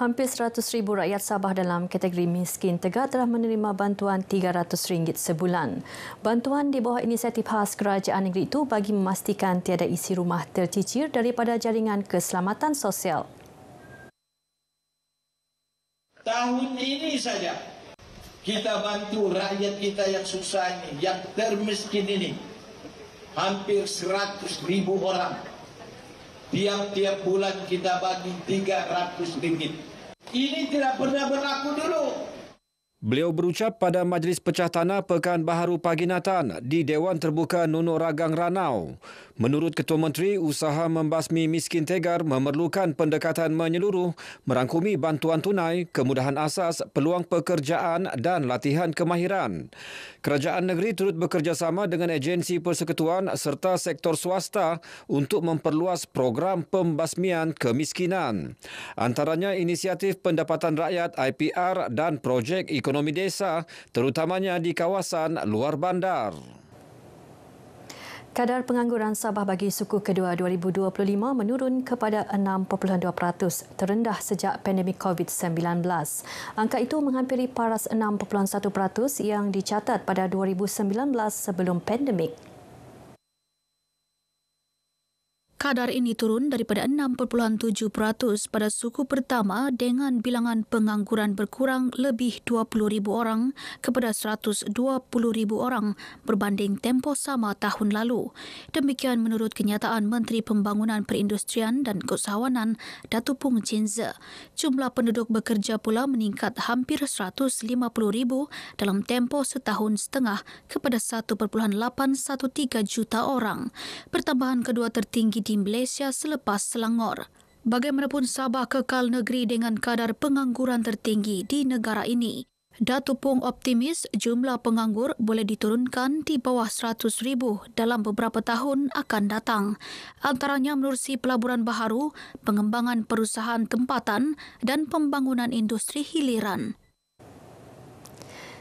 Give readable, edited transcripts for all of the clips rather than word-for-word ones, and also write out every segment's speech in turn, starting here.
Hampir 100,000 rakyat Sabah dalam kategori miskin Tegar telah menerima bantuan RM300 sebulan. Bantuan di bawah inisiatif khas kerajaan negeri itu bagi memastikan tiada isi rumah tercicir daripada jaringan keselamatan sosial. Tahun ini saja kita bantu rakyat kita yang susah ini, yang termiskin ini. Hampir 100,000 orang. Tiap-tiap bulan kita bagi RM300. Ini tidak pernah berlaku dulu. Beliau berucap pada Majlis Pecah Tanah Pekan Baharu Paginatan di Dewan Terbuka Nunuk Ragang Ranau. Menurut Ketua Menteri, usaha membasmi miskin Tegar memerlukan pendekatan menyeluruh, merangkumi bantuan tunai, kemudahan asas, peluang pekerjaan dan latihan kemahiran. Kerajaan negeri turut bekerjasama dengan agensi persekutuan serta sektor swasta untuk memperluas program pembasmian kemiskinan. Antaranya inisiatif pendapatan rakyat IPR dan projek ekonomi desa, terutamanya di kawasan luar bandar. Kadar pengangguran Sabah bagi suku kedua 2025 menurun kepada 6.2%, terendah sejak pandemik COVID-19. Angka itu menghampiri paras 6.1% yang dicatat pada 2019 sebelum pandemik. Kadar ini turun daripada 6.7% pada suku pertama dengan bilangan pengangguran berkurang lebih 20,000 orang kepada 120,000 orang berbanding tempoh sama tahun lalu. Demikian menurut kenyataan Menteri Pembangunan Perindustrian dan Keusahawanan Datuk Pung Chin-Ze. Jumlah penduduk bekerja pula meningkat hampir 150,000 dalam tempoh setahun setengah kepada 1.813 juta orang. Pertambahan kedua tertinggi di Malaysia selepas Selangor. Bagaimanapun, Sabah kekal negeri dengan kadar pengangguran tertinggi di negara ini. Datuk Pung optimis jumlah penganggur boleh diturunkan di bawah 100,000 dalam beberapa tahun akan datang. Antaranya menerusi pelaburan baharu, pengembangan perusahaan tempatan dan pembangunan industri hiliran.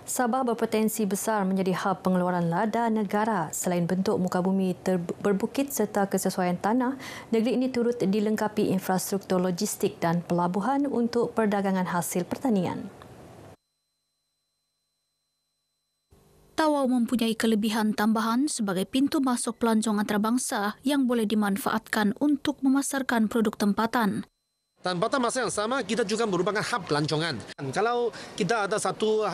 Sabah berpotensi besar menjadi hub pengeluaran lada negara. Selain bentuk muka bumi berbukit serta kesesuaian tanah, negeri ini turut dilengkapi infrastruktur logistik dan pelabuhan untuk perdagangan hasil pertanian. Tawau mempunyai kelebihan tambahan sebagai pintu masuk pelancong antarabangsa yang boleh dimanfaatkan untuk memasarkan produk tempatan. Dan pada masa yang sama, kita juga merupakan hub pelancongan. Kalau kita ada satu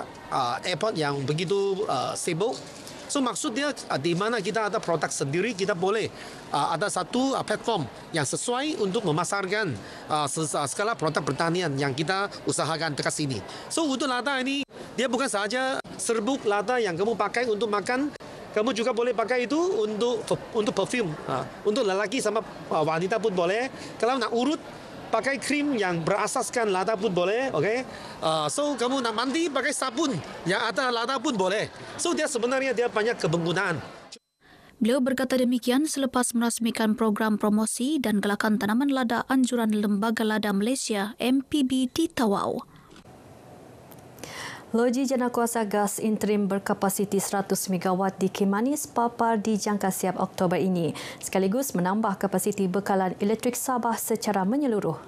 airport yang begitu sibuk, so maksudnya di mana kita ada produk sendiri, kita boleh ada satu platform yang sesuai untuk memasarkan segala produk pertanian yang kita usahakan dekat sini. So untuk lada ini, dia bukan sahaja serbuk lada yang kamu pakai untuk makan, kamu juga boleh pakai itu untuk perfume. Untuk lelaki sama wanita pun boleh. Kalau nak urut, pakai krim yang berasaskan lada pun boleh, okay? So kamu nak mandi pakai sabun yang ada lada pun boleh. So dia sebenarnya dia banyak kepenggunaan. Beliau berkata demikian selepas merasmikan program promosi dan galakan tanaman lada anjuran Lembaga Lada Malaysia MPB di Tawau. Loji Janakuasa Gas Interim berkapasiti 100 megawatt di Kimanis papar dijangka siap Oktober ini, sekaligus menambah kapasiti bekalan elektrik Sabah secara menyeluruh.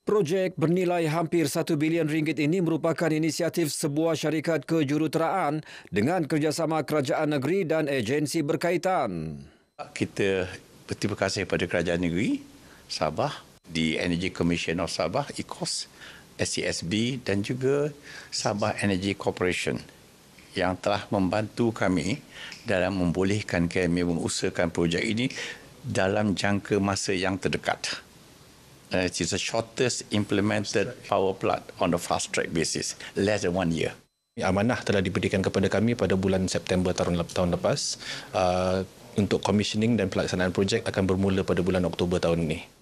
Projek bernilai hampir RM1 bilion ini merupakan inisiatif sebuah syarikat kejuruteraan dengan kerjasama kerajaan negeri dan agensi berkaitan. Kita berterima kasih kepada kerajaan negeri Sabah, di Energy Commission of Sabah, ECOS, SCSB dan juga Sabah Energy Corporation yang telah membantu kami dalam membolehkan kami mengusahakan projek ini dalam jangka masa yang terdekat. It is the shortest implemented power plant on a fast track basis, less than 1 year. Amanah telah diberikan kepada kami pada bulan September tahun lepas. Untuk commissioning dan pelaksanaan projek akan bermula pada bulan Oktober tahun ini.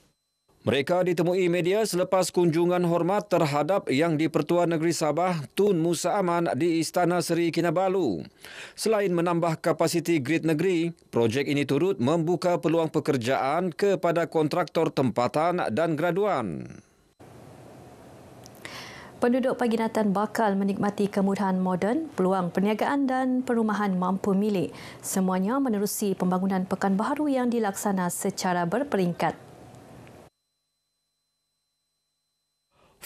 Mereka ditemui media selepas kunjungan hormat terhadap Yang di-Pertuan Negeri Sabah Tun Musa Aman di Istana Seri Kinabalu. Selain menambah kapasiti grid negeri, projek ini turut membuka peluang pekerjaan kepada kontraktor tempatan dan graduan. Penduduk Paginatan bakal menikmati kemudahan moden, peluang perniagaan dan perumahan mampu milik. Semuanya menerusi pembangunan Pekan Baharu yang dilaksana secara berperingkat.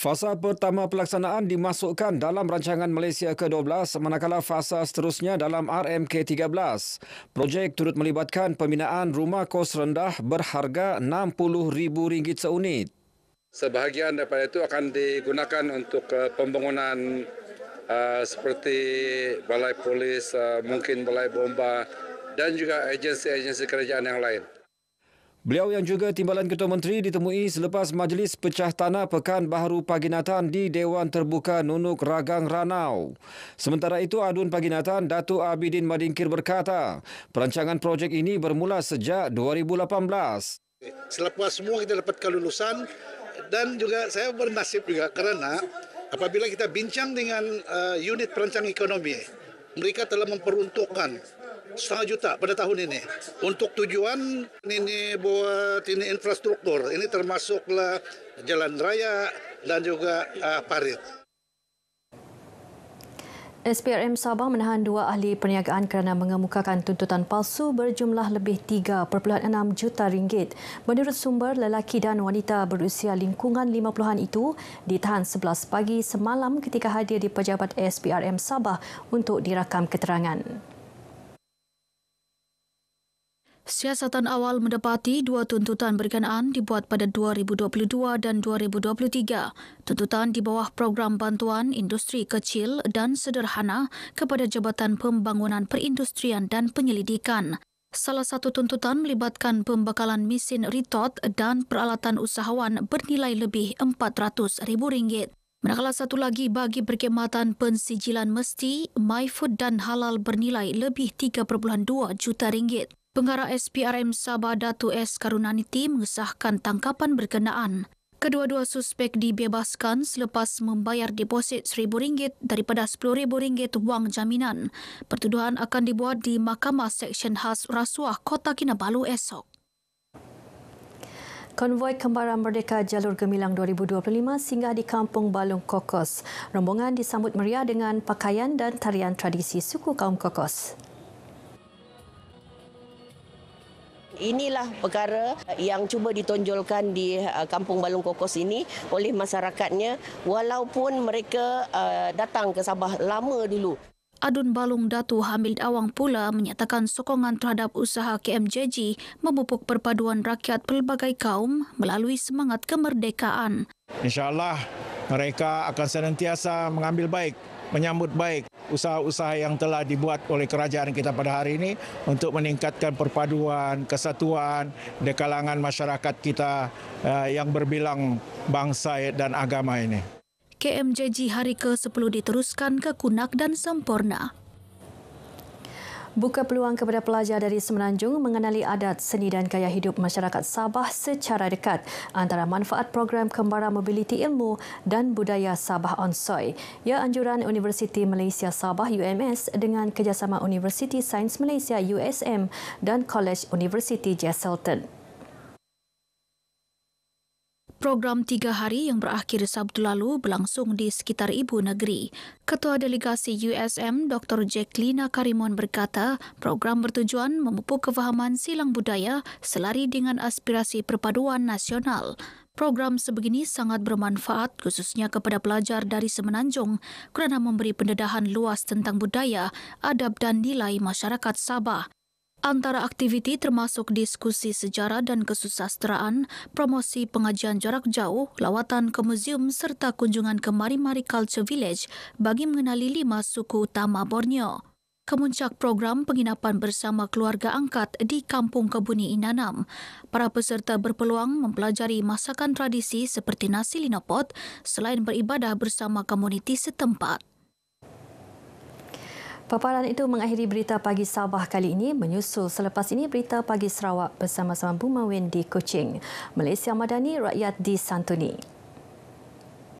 Fasa pertama pelaksanaan dimasukkan dalam rancangan Malaysia ke-12 manakala fasa seterusnya dalam RMK-13. Projek turut melibatkan pembinaan rumah kos rendah berharga RM60,000 seunit. Sebahagian daripada itu akan digunakan untuk pembangunan seperti balai polis, mungkin balai bomba dan juga agensi-agensi kerajaan yang lain. Beliau yang juga Timbalan Ketua Menteri ditemui selepas Majlis Pecah Tanah Pekan Baharu Paginatan di Dewan Terbuka Nunuk Ragang Ranau. Sementara itu, Adun Paginatan Datuk Abidin Madingkir berkata, perancangan projek ini bermula sejak 2018. Selepas semua kita dapat kelulusan dan juga saya bernasib juga kerana apabila kita bincang dengan unit perancang ekonomi, mereka telah memperuntukkan RM1,5 juta pada tahun ini untuk tujuan ini buat ini infrastruktur. Ini termasuklah jalan raya dan juga parit. SPRM Sabah menahan 2 ahli perniagaan kerana mengemukakan tuntutan palsu berjumlah lebih RM3.6 juta. Menurut sumber, lelaki dan wanita berusia lingkungan 50-an itu ditahan 11 pagi semalam ketika hadir di pejabat SPRM Sabah untuk dirakam keterangan. Siasatan awal mendapati 2 tuntutan berkenaan dibuat pada 2022 dan 2023. Tuntutan di bawah program bantuan industri kecil dan sederhana kepada Jabatan Pembangunan Perindustrian dan Penyelidikan. Salah satu tuntutan melibatkan pembekalan mesin ritot dan peralatan usahawan bernilai lebih RM400,000. Manakala satu lagi bagi perkhidmatan pensijilan mesti, MyFood dan Halal bernilai lebih RM3.2 juta. Pengarah SPRM Sabah Datuk S. Karunaniti mengesahkan tangkapan berkenaan. Kedua-dua suspek dibebaskan selepas membayar deposit RM1,000 daripada RM10,000 wang jaminan. Pertuduhan akan dibuat di Mahkamah Seksyen Khas Rasuah Kota Kinabalu esok. Konvoi Kembaran Merdeka Jalur Gemilang 2025 singgah di Kampung Balung Kokos. Rombongan disambut meriah dengan pakaian dan tarian tradisi suku kaum Kokos. Inilah perkara yang cuba ditonjolkan di Kampung Balung Kokos ini oleh masyarakatnya walaupun mereka datang ke Sabah lama dulu. Adun Balung Datu Hamid Awang pula menyatakan sokongan terhadap usaha KMJG memupuk perpaduan rakyat pelbagai kaum melalui semangat kemerdekaan. InsyaAllah mereka akan senantiasa mengambil baik, menyambut baik usaha-usaha yang telah dibuat oleh kerajaan kita pada hari ini untuk meningkatkan perpaduan, kesatuan di kalangan masyarakat kita yang berbilang bangsa dan agama ini. KMJG hari ke-10 diteruskan ke Kunak dan Sempurna. Buka peluang kepada pelajar dari Semenanjung mengenali adat, seni dan gaya hidup masyarakat Sabah secara dekat antara manfaat program Kembara Mobiliti Ilmu dan Budaya Sabah Onsoi. Ia anjuran Universiti Malaysia Sabah UMS dengan kerjasama Universiti Sains Malaysia USM dan College Universiti Jesselton. Program 3 hari yang berakhir Sabtu lalu berlangsung di sekitar ibu negeri. Ketua Delegasi USM Dr. Jacqueline Karimon berkata, program bertujuan memupuk kefahaman silang budaya selari dengan aspirasi perpaduan nasional. Program sebegini sangat bermanfaat khususnya kepada pelajar dari Semenanjung kerana memberi pendedahan luas tentang budaya, adab dan nilai masyarakat Sabah. Antara aktiviti termasuk diskusi sejarah dan kesusasteraan, promosi pengajian jarak jauh, lawatan ke muzium serta kunjungan ke Mari-Mari Culture Village bagi mengenali 5 suku utama Borneo. Kemuncak program penginapan bersama keluarga angkat di Kampung Kebuni Inanam. Para peserta berpeluang mempelajari masakan tradisi seperti nasi linopot selain beribadah bersama komuniti setempat. Paparan itu mengakhiri Berita Pagi Sabah kali ini, menyusul selepas ini Berita Pagi Sarawak bersama-sama Bumawin di Kuching. Malaysia Madani, rakyat disantuni.